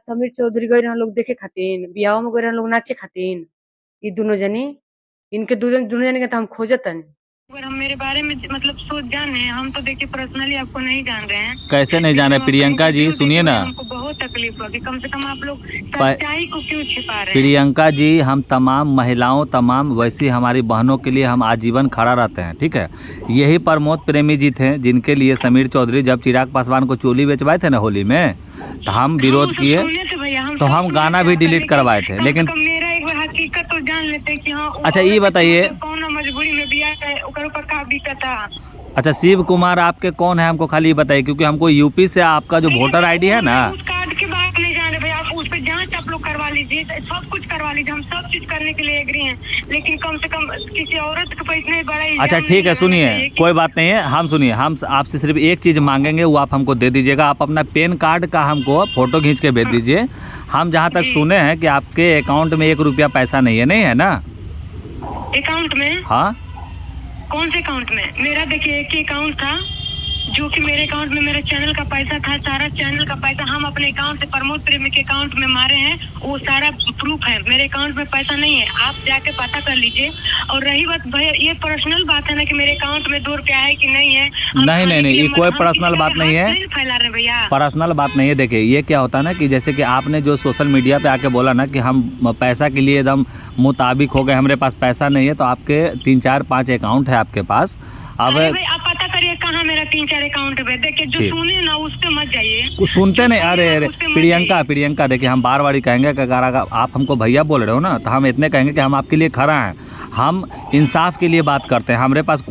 समीर चौधरी गए रहन लोग देखे खातिन, बियाह में गए रहन लोग नाचे खातिन। ये दोनों जनी, इनके दोनों जनी के तो हम खोजतन। अगर हम मेरे बारे में मतलब सोच जाने, हम तो देखिए पर्सनली आपको नहीं जान रहे हैं। कैसे नहीं जान रहे प्रियंका जी, सुनिए ना। हमको बहुत तकलीफ होगी, कम से कम आप लोग सच्चाई को क्यों छिपा रहे हैं? प्रियंका जी, हम तमाम महिलाओं, तमाम वैसी हमारी बहनों के लिए हम आजीवन खड़ा रहते हैं, ठीक है। यही प्रमोद प्रेमी जी थे जिनके लिए समीर चौधरी जब चिराग पासवान को चोली बेचवाए थे ना होली में, तो हम विरोध किए, तो हम गाना भी डिलीट करवाए थे। लेकिन मेरा एक बार हकीकत तो जान लेते कि हाँ। अच्छा ये बताइए, कौन मजबूरी में बिया है, ऊपर का बीता था। अच्छा शिव कुमार आपके कौन है, हमको खाली बताइए, क्योंकि हमको यूपी से आपका जो वोटर आईडी है ना, उस कार्ड की बात नहीं जान रहे भैया। आप उस पे जांच आप लोग करवा लीजिए, सब कुछ करवा लीजिए, हम सब चीज करने के लिए एग्री हैं। लेकिन कम से कम किसी औरत को इतना बड़ा। अच्छा ठीक है, सुनिए कोई बात नहीं है, हम सुनिए, हम आपसे सिर्फ एक चीज़ मांगेंगे, वो आप हमको दे दीजिएगा। आप अपना पैन कार्ड का हमको फोटो खींच के भेज दीजिए। हम जहाँ तक सुने हैं कि आपके अकाउंट में 1 रुपया पैसा नहीं है, नहीं है ना अकाउंट में? हाँ। कौन से अकाउंट में? मेरा देखिए एक ही अकाउंट था, जो कि मेरे अकाउंट में मेरे चैनल का पैसा था, सारा चैनल का पैसा हम अपने अकाउंट से प्रमोद प्रेमी के अकाउंट में मारे हैं, वो सारा प्रूफ है। मेरे अकाउंट में पैसा नहीं है, आप जाके पता कर लीजिए। और रही बात भैया, ये पर्सनल बात है ना कि मेरे अकाउंट में 2 रुपया है कि नहीं है। नहीं, ये कोई पर्सनल बात नहीं है, फैला रहे भैया, पर्सनल बात नहीं है। देखिए ये क्या होता है ना कि जैसे कि आपने जो सोशल मीडिया पे आके बोला ना कि हम पैसा के लिए एकदम मुताबिक हो गए, हमारे पास पैसा नहीं है, तो आपके 3, 4, 5 अकाउंट है आपके पास। अब आप पता करिए कहाँ मेरा 3, 4 अकाउंट है। देखिए जो सुने ना उस पे मत जाइए, कुछ सुनते नहीं। अरे प्रियंका देखिए, हम बार बार कहेंगे कि अगर आप हमको भैया बोल रहे हो ना, तो हम इतने कहेंगे कि हम आपके लिए खड़ा हैं, हम इंसाफ के लिए बात करते हैं। हमारे पास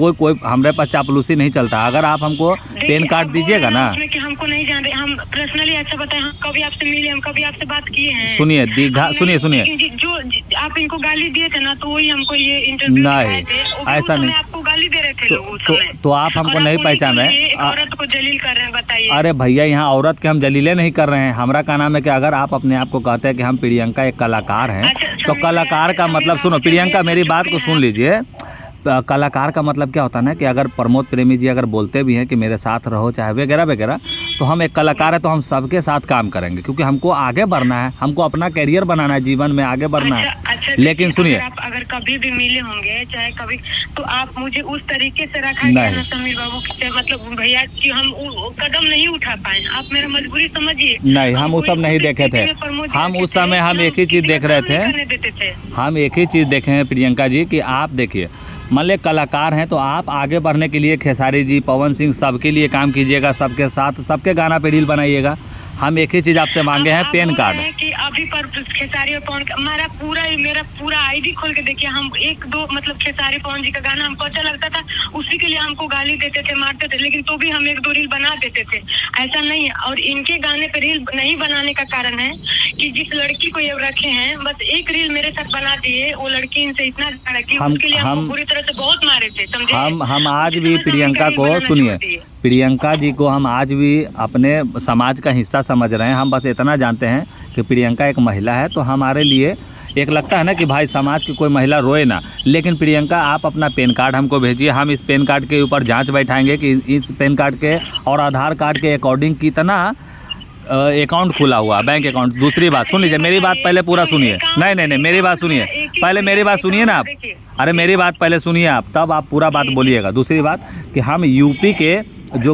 हमारे पास चापलूसी नहीं चलता। अगर आप हमको पैन कार्ड दीजिएगा ना, कि हमको नहीं जान रहे, हम पर्सनली अच्छा बताएं, हम कभी आपसे मिले, हम कभी आपसे बात किए हैं। सुनिए दीघा, सुनिए जो आप इनको गाली दिए थे ना, तो वही हमको ये इंटरव्यू नहीं, ऐसा नहीं, आपको गाली दे रहे थे लोग। तो आप हमको नहीं पहचान रहे हैं, औरत को जलील कर रहे हैं, बताइए। अरे भैया यहाँ औरत के हम जलीले नहीं कर रहे हैं। हमारा क्या नाम है कि अगर आप अपने आप को कहते हैं कि हम प्रियंका एक कलाकार हैं, तो कलाकार का मतलब सुनो, प्रियंका मेरी बात को सुन लीजिए। कलाकार का मतलब क्या होता है ना कि अगर प्रमोद प्रेमी जी अगर बोलते भी हैं कि मेरे साथ रहो चाहे वगैरह वगैरह, तो हम एक कलाकार है, तो हम सबके साथ काम करेंगे, क्योंकि हमको आगे बढ़ना है, हमको अपना करियर बनाना है, जीवन में आगे बढ़ना है। लेकिन सुनिए, अगर कभी भी मिले होंगे चाहे कभी, तो आप मुझे उस तरीके से रखा है समीर बाबू की, मतलब भैया कि हम कदम नहीं उठा पाए। आप मेरा मजबूरी समझिए। नहीं, हम वो सब नहीं देखे थे। हम उस समय हम एक ही चीज़ देख रहे थे, हम एक ही चीज़ देखे हैं प्रियंका जी कि आप देखिए, मान लिया कलाकार हैं, तो आप आगे बढ़ने के लिए खेसारी जी, पवन सिंह, सबके लिए काम कीजिएगा, सबके साथ, सबके गाना पे रील बनाइएगा। हम एक ही चीज़ आपसे मांगे हैं, पैन कार्ड। कि अभी पर खेसारी और पवन, मेरा पूरा आईडी खोल के देखिए, हम 1-2 मतलब खेसारी पवन जी का गाना हमको अच्छा लगता था, उसी के लिए हमको गाली देते थे, मारते थे, लेकिन तो भी हम 1-2 रील बना देते थे। ऐसा नहीं है। और इनके गाने पे रील नहीं बनाने का कारण है कि जिस लड़की को ये रखे हैं, बस एक रील मेरे साथ बना दिए, वो लड़की इनसे इतना उसके लिए हम बुरी तरह से बहुत मारे थे, समझे। हम आज भी प्रियंका को, सुनिए, प्रियंका जी को हम आज भी अपने समाज का हिस्सा समझ रहे हैं। हम बस इतना जानते हैं कि प्रियंका एक महिला है, तो हमारे लिए एक लगता है ना कि भाई समाज की कोई महिला रोए ना। लेकिन प्रियंका, आप अपना पैन कार्ड हमको भेजिए, हम इस पैन कार्ड के ऊपर जांच बैठाएंगे कि इस पैन कार्ड के और आधार कार्ड के अकॉर्डिंग कितना अकाउंट खुला हुआ, बैंक अकाउंट। दूसरी बात सुन लीजिए, मेरी बात पहले पूरा सुनिए। नहीं, मेरी बात सुनिए, पहले मेरी बात सुनिए ना आप। अरे मेरी बात पहले सुनिए आप, तब आप पूरा बात बोलिएगा। दूसरी बात कि हम यूपी के जो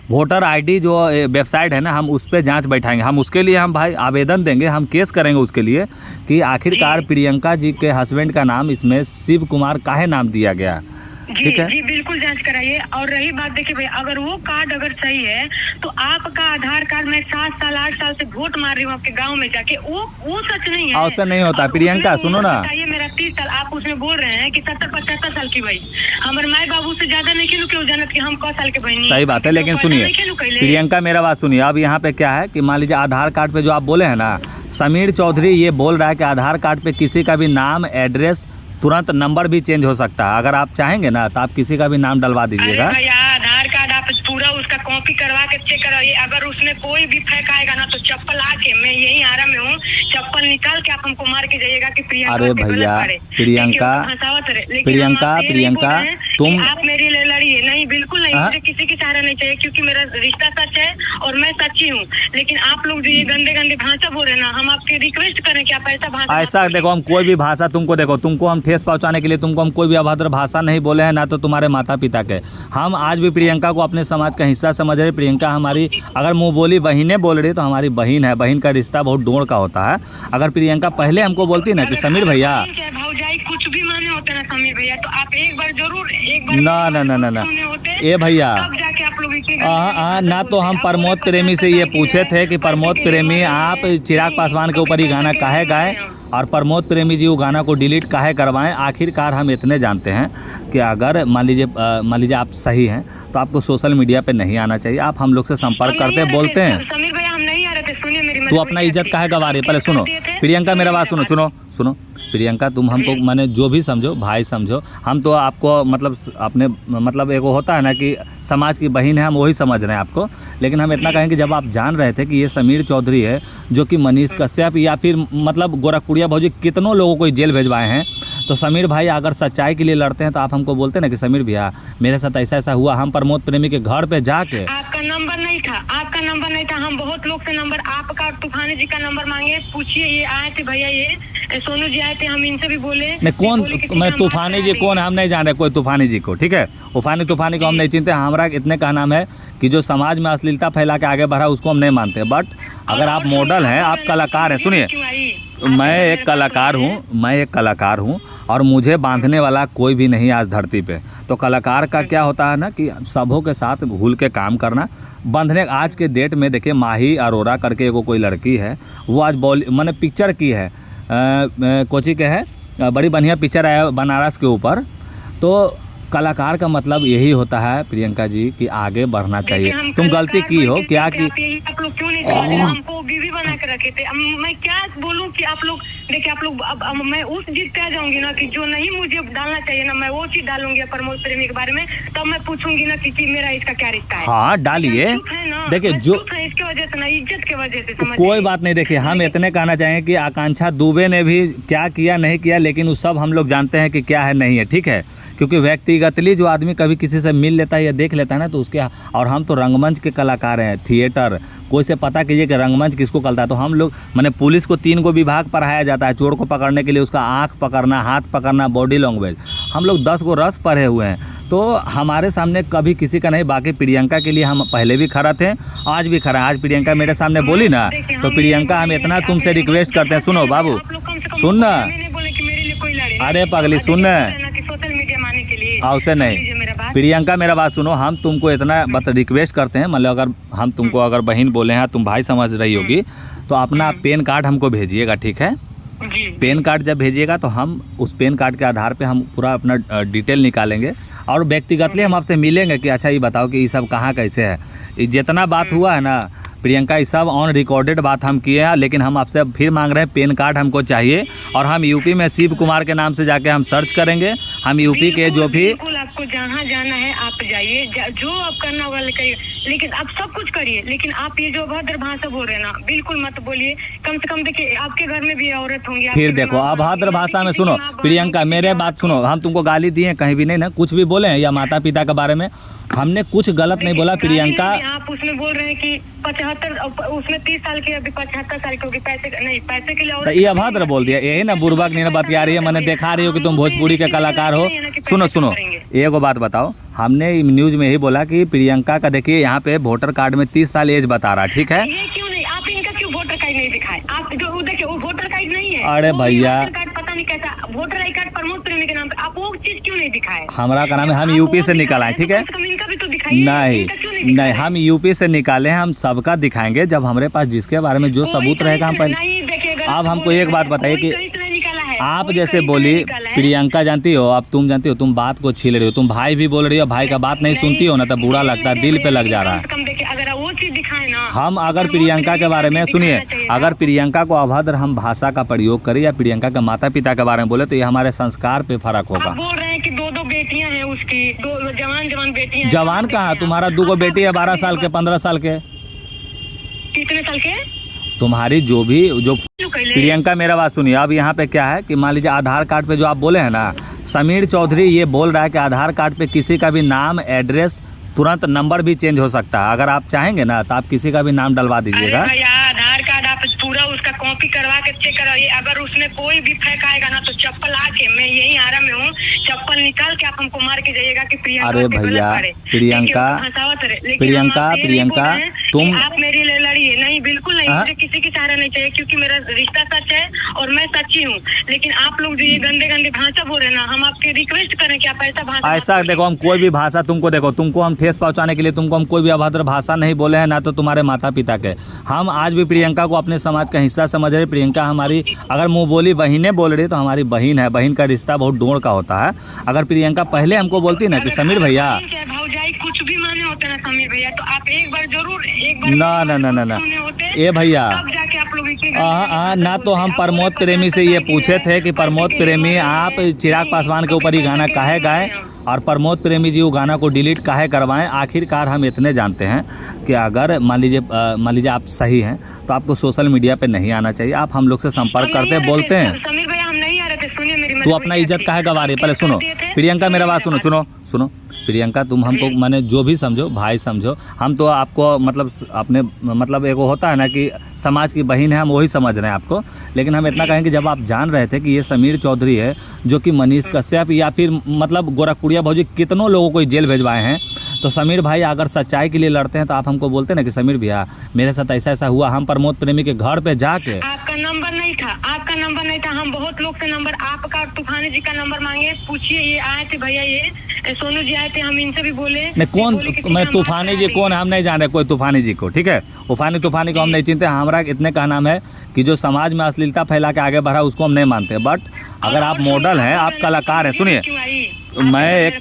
वोटर आईडी जो वेबसाइट है ना, हम उस पर जांच बैठाएंगे। हम उसके लिए हम भाई आवेदन देंगे, हम केस करेंगे उसके लिए कि आखिरकार प्रियंका जी के हस्बैंड का नाम इसमें शिव कुमार काहे नाम दिया गया। ठीक है जी, बिल्कुल जांच कराइए। और रही बात देखिए भैया, अगर वो कार्ड अगर सही है, तो आपका आधार कार्ड में 7 साल 8 साल से वोट मार रही हूँ आपके गांव में जाके, वो सच नहीं है। ऐसा नहीं होता प्रियंका, सुनो ना, ये मेरा 30 साल, आप उसमें बोल रहे हैं कि 70-75 साल की भाई, हमारे माए बाबू से ज्यादा नहीं खेलू, क्यों जानत कि हम क साल के बहनी। सही बात है, लेकिन सुनिए प्रियंका, मेरा बात सुनिए। अब यहाँ पे क्या है कि मान लीजिए आधार कार्ड पे जो आप बोले हैं ना, समीर चौधरी ये बोल रहा है कि आधार कार्ड पे किसी का भी नाम, एड्रेस, तुरंत नंबर भी चेंज हो सकता है। अगर आप चाहेंगे ना तो आप किसी का भी नाम डलवा दीजिएगा। आधार कार्ड आप पूरा उसका कॉपी करवा के चेक कराइए, अगर उसमें कोई भी फेंक आएगा ना, तो चप्पल आके मैं यही यहीं आरा में हूँ, चप्पल निकाल के आप हमको मार के जाइएगा कि प्रियंका अरे पे गलत भैया, पड़े। प्रियंका, लेकिन हंसावत रहे। लेकिन प्रियंका, हम आपसे ये नहीं प्रियंका, बोल रहे हैं कि तुम- आप मेरे लिए लड़िए, नहीं बिल्कुल नहीं, हाँ? मुझे किसी की सहारा नहीं चाहिए, क्योंकि मेरा रिश्ता सच है और मैं सच्ची हूँ। लेकिन आप लोग जो ये गंदे गंदे भाषा बोल रहे हैं ना, हम आपके रिक्वेस्ट करें कि आप ऐसा भाषा मत ऐसा बोलिए। देखो, हम कोई भी भाषा तुमको, देखो तुमको हम ठेस पहुंचाने के लिए तुमको हम कोई भी अभद्र भाषा नहीं बोले हैं, ना तो तुम्हारे माता पिता के। हम आज भी प्रियंका को अपने समाज का हिस्सा समझ रहे। प्रियंका हमारी, अगर मुंह बोली बहनें बोल रही तो हमारी बहन है। बहन का रिश्ता बहुत डोर का होता है। अगर प्रियंका पहले हमको बोलती ना कि समीर भैया, भौजाई कुछ भी माने होते ना समीर भैया, तो आप एक बार जरूर, एक बार ना ना ना ना ना सुने होते, ए भैया, तब जाके आप लोग इतनी ना तो हम प्रमोद प्रेमी से ये पूछे थे कि प्रमोद प्रेमी आप चिराग पासवान के ऊपर ही गाना काहे गाए, और प्रमोद प्रेमी जी वो गाना को डिलीट काहे करवाएं। आखिरकार हम इतने जानते हैं कि अगर मान लीजिए आप सही हैं तो आपको सोशल मीडिया पे नहीं आना चाहिए। आप हम लोग से संपर्क करते बोलते हैं। समीर भैया हम नहीं आ रहे थे, सुनिए मेरी तू अपना इज्जत काहे गवा रही है? पहले सुनो प्रियंका, मेरा बात सुनो सुनो सुनो प्रियंका, तुम हमको माने जो भी समझो, भाई समझो, हम तो आपको मतलब अपने मतलब एक होता है ना कि समाज की बहन है, हम वही समझ रहे हैं आपको। लेकिन हम इतना कहेंगे, जब आप जान रहे थे कि ये समीर चौधरी है जो कि मनीष कश्यप या फिर मतलब गोरखपुरिया भौजी कितनों लोगों को जेल भेजवाए हैं, तो समीर भाई अगर सच्चाई के लिए लड़ते हैं तो आप हमको बोलते ना कि समीर भैया मेरे साथ ऐसा ऐसा हुआ। हम प्रमोद प्रेमी के घर पे जाके, आपका नंबर नहीं था, आपका नंबर नहीं था, हम बहुत लोग से नंबर, आपका तूफानी जी का नंबर मांगे, पूछिए ये आए थे भैया, ये सोनू जी आए थे, हम इनसे भी बोले। नहीं कौन, मैं तूफानी जी कौन है हम नहीं जान रहे कोई तूफानी जी को, ठीक है? तूफानी को हम नहीं चिंते। हमारा इतने का नाम है कि जो समाज में अश्लीलता फैला के आगे बढ़ा उसको हम नहीं मानते। बट अगर आप मॉडल हैं, आप कलाकार हैं, सुनिए, मैं एक कलाकार हूँ और मुझे बांधने वाला कोई भी नहीं आज धरती पे। तो कलाकार का क्या होता है ना कि सबों के साथ घुल के काम करना। बंधने आज के डेट में देखिए, माही अरोरा करके कोई लड़की है, वो आज मैंने पिक्चर की है, कोची के है, बड़ी बढ़िया पिक्चर है बनारस के ऊपर। तो कलाकार का मतलब यही होता है प्रियंका जी कि आगे बढ़ना चाहिए। तुम गलती की हो क्या कि आप लोग क्यों नहीं समझ रहे? हमको बीवी बना के रखे थे। मैं क्या बोलूं कि आप लोग देखिए, आप लोग अब मैं उस जिद पे आ जाऊंगी ना कि जो नहीं मुझे डालना चाहिए ना, मैं वो चीज डालूंगी प्रमोद प्रेमी के बारे में। तब मैं पूछूंगी ना कि मेरा इसका क्या रिश्ता है। हाँ डालिए, देखिए जो इसके वजह से ना, इज्जत के वजह से, समझ कोई बात नहीं। देखिए हम इतने कहना चाहेंगे कि आकांक्षा दुबे ने भी क्या किया नहीं किया, लेकिन वो सब हम लोग जानते हैं कि क्या है नहीं है, ठीक है? क्योंकि व्यक्तिगतली जो आदमी कभी किसी से मिल लेता है या देख लेता है ना, तो उसके, और हम तो रंगमंच के कलाकार हैं, थिएटर, कोई से पता कीजिए कि रंगमंच किसको कहता है। तो हम लोग माने पुलिस को 3 विभाग पढ़ाया जाता है, चोर को पकड़ने के लिए उसका आँख पकड़ना, हाथ पकड़ना, बॉडी लैंग्वेज। हम लोग 10 रस पढ़े हुए हैं, तो हमारे सामने कभी किसी का नहीं। बाकी प्रियंका के लिए हम पहले भी खड़ा थे, आज भी खड़ा है। आज प्रियंका मेरे सामने बोली ना, तो प्रियंका हम इतना तुमसे रिक्वेस्ट करते हैं, सुनो बाबू सुन ना, अरे पगली सुन ना, उसे नहीं प्रियंका मेरा बात सुनो, हम तुमको इतना रिक्वेस्ट करते हैं, मतलब अगर हम तुमको अगर बहन बोले हैं, तुम भाई समझ रही होगी, तो अपना पेन कार्ड हमको भेजिएगा, ठीक है? पेन कार्ड जब भेजिएगा तो हम उस पेन कार्ड के आधार पे हम पूरा अपना डिटेल निकालेंगे और व्यक्तिगतली हम आपसे मिलेंगे कि अच्छा ये बताओ कि ये सब कहाँ कैसे है। ये जितना बात हुआ है ना प्रियंका, ये सब ऑन रिकॉर्डेड बात हम किए हैं, लेकिन हम आपसे फिर मांग रहे हैं पेन कार्ड हमको चाहिए। और हम यूपी में शिव कुमार के नाम से जाके हम सर्च करेंगे। हम यूपी के जो भी, बिल्कुल आपको जहाँ जाना है आप जाइए, जो आप करना होगा करिए, लेकिन आप सब कुछ करिए। लेकिन आप ये जो अभद्र भाषा बोल रहे हैं ना, बिल्कुल मत बोलिए। कम से कम देखिए, आपके घर में भी औरत होंगी। फिर देखो अभद्र भाषा में, सुनो प्रियंका मेरे बात सुनो, हम तुमको गाली दिए कहीं भी नहीं ना, कुछ भी बोले या माता पिता के बारे में हमने कुछ गलत नहीं बोला। प्रियंका आप उसमें बोल रहे हैं कि 75, उसमें 30 साल की, अभी 75 साल की होगी, पैसे नहीं, पैसे के लिए। तो ये अभद्र बोल दिया, यही ना बुर्बक नहीं बतिया रही है। मैंने देखा रही हो कि तुम भोजपुरी के कलाकार हो। सुनो एक बात बताओ, हमने न्यूज में यही बोला कि प्रियंका का देखिए यहाँ पे वोटर कार्ड में 30 साल एज बता रहा, ठीक है? ये क्यों नहीं, आप इनका क्यों वोटर कार्ड नहीं दिखाए? आप जो देखिए वो वोटर कार्ड नहीं है। अरे भैया, पता नहीं कैसा वोटर आई कार्ड प्रमोद प्रेमी के नाम पे, आप वो चीज क्यों नहीं दिखाए? हमारा का नाम है, हम यूपी से निकल आए, ठीक है? नहीं हम यूपी से निकाले हैं, हम सबका दिखाएंगे जब हमारे पास जिसके बारे में जो सबूत रहेगा हम पहले। आप हमको एक बात बताइए कि आप जैसे बोली प्रियंका, जानती हो, अब तुम जानती हो, तुम बात को छील रही हो, तुम भाई भी बोल रही हो, भाई का बात नहीं सुनती हो ना, तो बुरा लगता है, दिल पे लग जा रहा है। हम अगर प्रियंका के बारे में सुनिए, अगर प्रियंका को अभद्र हम भाषा का प्रयोग करें या प्रियंका के माता पिता के बारे में बोले, तो ये हमारे संस्कार पे फर्क होगा। बोल रहे हैं कि 2 बेटियां हैं उसकी, 2 जवान बेटियां। जवान कहाँ, तुम्हारा 2 बेटी है, 12 साल के, 15 साल के। कितने साल के? तुम्हारी जो प्रियंका, मेरा बात सुनिए। अब यहाँ पे क्या है कि मान लीजिए आधार कार्ड पे जो आप बोले हैं ना, समीर चौधरी ये बोल रहा है कि आधार कार्ड पे किसी का भी नाम, एड्रेस, तुरंत नंबर भी चेंज हो सकता है। अगर आप चाहेंगे ना तो आप किसी का भी नाम डलवा दीजिएगा। अरे भैया आधार कार्ड आप पूरा उसका कॉपी करवा के चेक कराइए। अगर उसमें कोई भी फेक आएगा ना तो चप्पल आके, मैं यही आरा में हूँ, चप्पल निकाल के आप हमको मार के जाइएगा कि प्रियंका। अरे भैया प्रियंका तुम आप मेरे लिए लड़िए। नहीं, बिल्कुल नहीं, मुझे किसी की सहारा नहीं चाहिए, क्योंकि मेरा रिश्ता सच है और मैं सच्ची हूँ। लेकिन आप लोग जो ये गंदे गंदे भाषा बोल रहे हैं ना, हम आपके रिक्वेस्ट करें कि आप ऐसा भाषा ऐसा देखो, हम कोई भी भाषा तुमको हम ठेस पहुंचाने के लिए तुमको हम कोई भी अभद्र भाषा नहीं बोले हैं, ना तो तुम्हारे माता पिता के। हम आज भी प्रियंका को अपने समाज का हिस्सा समझ रहे। प्रियंका हमारी, अगर मुंह बोली बहनें बोल रही तो हमारी बहन है। बहन का रिश्ता बहुत डोर का होता है। अगर प्रियंका पहले हमको बोलती ना कि समीर भैया, कुछ भी माने होते ना समीर भैया, तो आप एक बार जरूर ना ये भैया ना, तो हम प्रमोद प्रेमी से ये पूछे थे कि प्रमोद प्रेमी आप चिराग पासवान के ऊपर ही गाना काहे गाएं और प्रमोद प्रेमी जी वो गाना को डिलीट काहे करवाएं। आखिरकार हम इतने जानते हैं कि अगर मान लीजिए आप सही हैं तो आपको सोशल मीडिया पे नहीं आना चाहिए। आप हम लोग से संपर्क करते बोलते हैं। समीर भैया हम नहीं आ रहे थे, सुनिए मेरी। तू अपना इज्जत काहे गवा रही है? पहले सुनो प्रियंका, मेरा बात सुनो प्रियंका, तुम हमको माने जो भी समझो, भाई समझो, हम तो आपको मतलब अपने मतलब एक होता है ना कि समाज की बहन है, हम वही समझ रहे हैं आपको। लेकिन हम इतना कहेंगे, जब आप जान रहे थे कि ये समीर चौधरी है जो कि मनीष कश्यप या फिर मतलब गोरखपुरिया भौजी कितनों लोगों को जेल भेजवाए हैं, तो समीर भाई अगर सच्चाई के लिए लड़ते हैं तो आप हमको बोलते ना कि समीर भैया मेरे साथ ऐसा ऐसा हुआ। हम प्रमोद प्रेमी के घर पे जाके, आपका नंबर नहीं था, हम बहुत लोग से नंबर, आपका तूफानी जी का नंबर मांगे, पूछिए ये आए थे भैया, ये सोनू जी आए थे, हम इनसे भी बोले। नहीं कौन, मैं तूफानी जी कौन, हम नहीं जान रहे कोई तूफानी जी को, ठीक है? तूफानी को हम नहीं चिंते। हमारा इतने का नाम है कि जो समाज में अश्लीलता फैला के आगे बढ़ा उसको हम नहीं मानते। बट अगर आप मॉडल हैं, आप कलाकार हैं, सुनिए मैं एक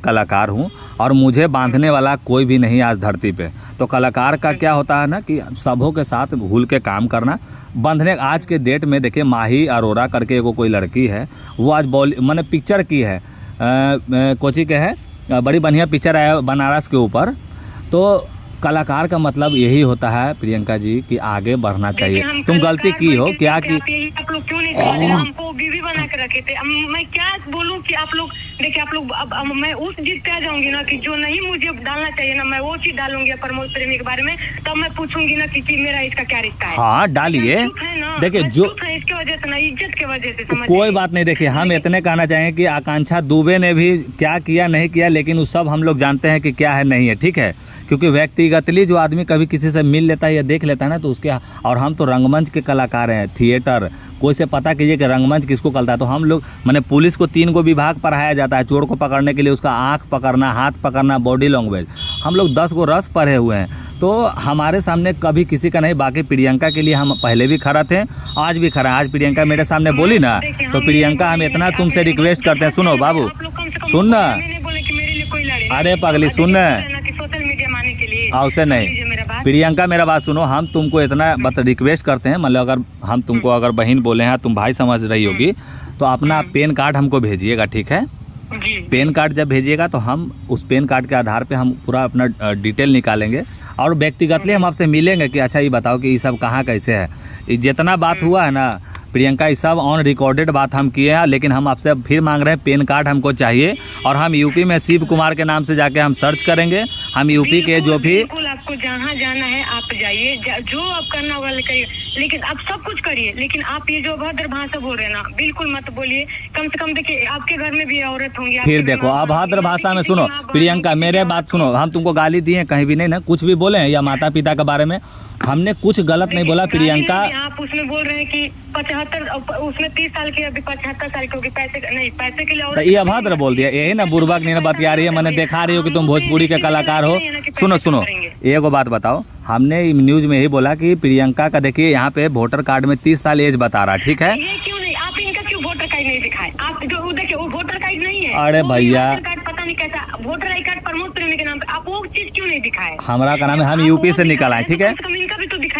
कलाकार हूँ और मुझे बांधने वाला कोई भी नहीं आज धरती पे। तो कलाकार का क्या होता है ना कि सबों के साथ भूल के काम करना। बंधने आज के डेट में देखिए, माही अरोरा करके कोई लड़की है, वो आज मैंने पिक्चर की है, कोची के है, बड़ी बढ़िया पिक्चर है बनारस के ऊपर। तो कलाकार का मतलब यही होता है प्रियंका जी कि आगे बढ़ना चाहिए। तुम गलती की हो क्या कि आप लोग क्यों नहीं हमको बीवी बना के रखे थे। मैं क्या बोलूं कि आप लोग देखिए, आप लोग अब मैं उस चीज पे आ जाऊंगी ना कि जो नहीं मुझे डालना चाहिए ना, मैं वो चीज डालूंगी प्रमोद प्रेमी के बारे में। तब मैं पूछूंगी ना कि मेरा इसका क्या रिश्ता है। हाँ डालिए, देखिए जो इसके वजह से ना, इज्जत के वजह से कोई बात नहीं। देखिए हम इतने कहना चाहेंगे कि आकांक्षा दुबे ने भी क्या किया नहीं किया, लेकिन वो सब हम लोग जानते हैं कि क्या है नहीं है, ठीक है? क्योंकि व्यक्तिगतली जो आदमी कभी किसी से मिल लेता है या देख लेता है ना तो उसके, और हम तो रंगमंच के कलाकार हैं, थिएटर, कोई से पता कीजिए कि रंगमंच किसको कहता है। तो हम लोग माने पुलिस को 3 गो विभाग पढ़ाया जाता है, चोर को पकड़ने के लिए उसका आँख पकड़ना, हाथ पकड़ना, बॉडी लैंग्वेज, हम लोग 10 गो रस पढ़े हुए हैं। तो हमारे सामने कभी किसी का नहीं। बाकी प्रियंका के लिए हम पहले भी खड़ा थे, आज भी खड़ा। आज प्रियंका मेरे सामने बोली ना, तो प्रियंका हम इतना तुमसे रिक्वेस्ट करते हैं, सुनो बाबू सुन ना, अरे पगली सुन ना, उसे नहीं प्रियंका मेरा बात सुनो, हम तुमको इतना रिक्वेस्ट करते हैं, मतलब अगर हम तुमको अगर बहन बोले हैं, तुम भाई समझ रही होगी, तो अपना पेन कार्ड हमको भेजिएगा, ठीक है? पेन कार्ड जब भेजिएगा तो हम उस पेन कार्ड के आधार पे हम पूरा अपना डिटेल निकालेंगे और व्यक्तिगतली हम आपसे मिलेंगे कि अच्छा ये बताओ कि ये सब कहाँ कैसे है। जितना बात हुआ है ना प्रियंका, ये सब ऑन रिकॉर्डेड बात हम किए हैं। लेकिन हम आपसे फिर मांग रहे हैं पेन कार्ड हमको चाहिए, और हम यूपी में शिव कुमार के नाम से जाके हम सर्च करेंगे। हम यूपी के जो भी, आपको जहाँ जाना है आप जाइए, जो आप करना होगा करिए, लेकिन आप सब कुछ करिए। लेकिन आप ये जो अभद्र भाषा बोल रहे हैं ना, बिल्कुल मत बोलिए। कम से कम देखिए, आपके घर में भी औरत होंगी। फिर देखो अभद्र भाषा में, सुनो प्रियंका मेरे बात सुनो, हम तुमको गाली दिए कहीं भी नहीं ना, कुछ भी बोले हैं या माता पिता के बारे में हमने कुछ गलत नहीं बोला। प्रियंका आप उसमें बोल रहे हैं कि 75, उसमें 30 साल की, अभी 75 साल की होगी, पैसे के लिए। तो ये अभद्र बोल दिया, यही ना बुर्बक नहीं बतिया रही है। मैंने देखा रही हो कि तुम भोजपुरी के कलाकार हो। सुनो एक बात बताओ, हमने न्यूज में ही बोला कि प्रियंका का देखिए यहाँ पे वोटर कार्ड में 30 साल एज बता रहा, ठीक है? ये क्यों नहीं, आप इनका क्यों वोटर कार्ड नहीं दिखाए? आप जो देखिए वो वोटर कार्ड नहीं है। अरे भैया पता नहीं कैसा वोटर आई कार्ड प्रमोद प्रेमी के नाम पे, आप वो चीज क्यों नहीं दिखाए? हमारा का नाम है, हम यूपी से निकल आए, ठीक है?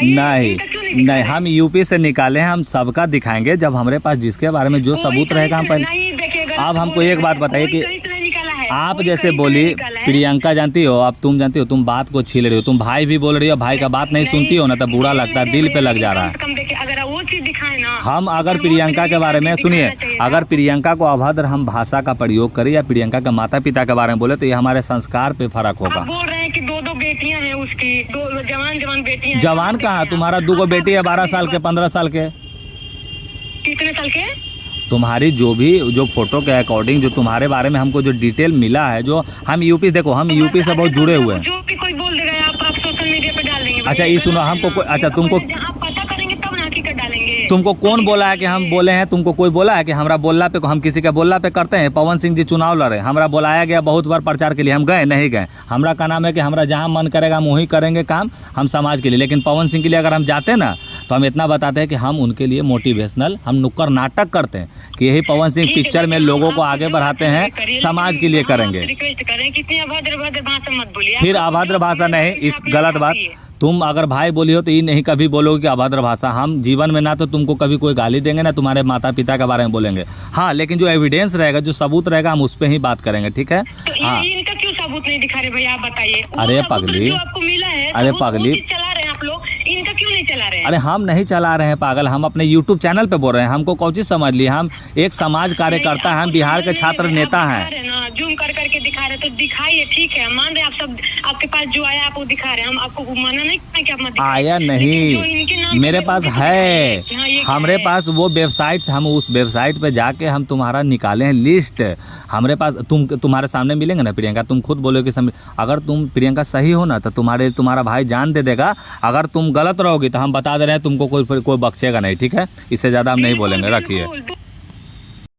नहीं हम यूपी से निकाले हैं, हम सबका दिखाएंगे जब हमारे पास जिसके बारे में जो सबूत रहेगा हम पहले। अब हमको एक बात बताइए कि आप जैसे बोली प्रियंका जानती हो, अब तुम जानती हो, तुम बात को छील रही हो, तुम भाई भी बोल रही हो, भाई का बात नहीं सुनती हो ना, तो बुरा लगता है, दिल पे लग जा रहा है। कम देखिए, अगर वो चीज दिखाए ना, हम अगर प्रियंका के बारे में सुनिए, अगर प्रियंका को अभद्र हम भाषा का प्रयोग करें या प्रियंका के माता पिता के बारे में बोले तो ये हमारे संस्कार पे फर्क होगा। आप बोल रहे हैं कि दो बेटियां हैं उसकी, दो जवान बेटियां। जवान कहाँ, तुम्हारा 2 बेटी है, 12 साल के, 15 साल के। कितने साल के? तुम्हारी जो फोटो के अकॉर्डिंग जो तुम्हारे बारे में हमको जो डिटेल मिला है, जो हम यूपी, देखो हम यूपी से बहुत जुड़े हुए हैं। जो भी कोई बोल देगा आप सोशल मीडिया पे डाल देंगे। अच्छा ये सुनो, हमको अच्छा तुमको आप पता करेंगे तब ना हकीकत डालेंगे। तुमको कौन बोला है कि हम बोले हैं? तुमको कोई बोला है कि हमरा बोलला पे, हम किसी के बोलला पे करते हैं? पवन सिंह जी चुनाव लड़े, हमरा बुलाया गया बहुत बार प्रचार के लिए, हम गए नहीं गए? हमरा का नाम है कि हमरा जहाँ मन करेगा हम वही करेंगे काम, हम समाज के लिए। लेकिन पवन सिंह के लिए अगर हम जाते ना तो हम इतना बताते हैं कि हम उनके लिए मोटिवेशनल, हम नुक्कड़ नाटक करते हैं कि यही पवन सिंह पिक्चर में लोगों को आगे बढ़ाते हैं, समाज के लिए करेंगे। रिक्वेस्ट करें कि इतनी अभद्र भाषा मत बोलिए। फिर अभद्र भाषा नहीं, इस गलत बात तुम अगर भाई बोली हो तो ये नहीं कभी बोलोगे कि अभद्र भाषा। हम जीवन में ना तो तुमको कभी कोई गाली देंगे ना तुम्हारे माता पिता के बारे में बोलेंगे। हाँ, लेकिन जो एविडेंस रहेगा, जो सबूत रहेगा, हम उस पर ही बात करेंगे, ठीक है? हाँ, इनका क्यों सबूत नहीं दिखा रहे भैया, आप बताइए। अरे पगली, आपको मिला है, अरे पगली, चला रहे हैं आप लोग, इनका क्यों नहीं चला रहे हैं? अरे हम नहीं चला रहे हैं पागल, हम अपने YouTube चैनल पे बोल रहे हैं। हमको कौन चीज समझ लिए? हम एक समाज कार्यकर्ता हैं, हम बिहार के छात्र नेता हैं। जूम कर करके दिखा रहे तो दिखाइए, ठीक है, मान रहे आप सब, आपके पास जो आया आप वो दिखा रहे हैं, हम आपको माना नहीं कि आप मत दिखाइए। आया नहीं, मेरे पास है, हमारे पास वो वेबसाइट, हम उस वेबसाइट पे जाके हम तुम्हारा निकाले हैं लिस्ट। हमारे पास तुम्हारे सामने मिलेंगे ना प्रियंका, तुम खुद बोलोगे अगर तुम प्रियंका सही हो ना तो तुम्हारा भाई जान दे देगा। अगर तुम गलत रहोगी तो हम बता दे रहे हैं तुमको कोई बख्शेगा नहीं, ठीक है? इससे ज्यादा हम नहीं बोलेंगे, रखिए।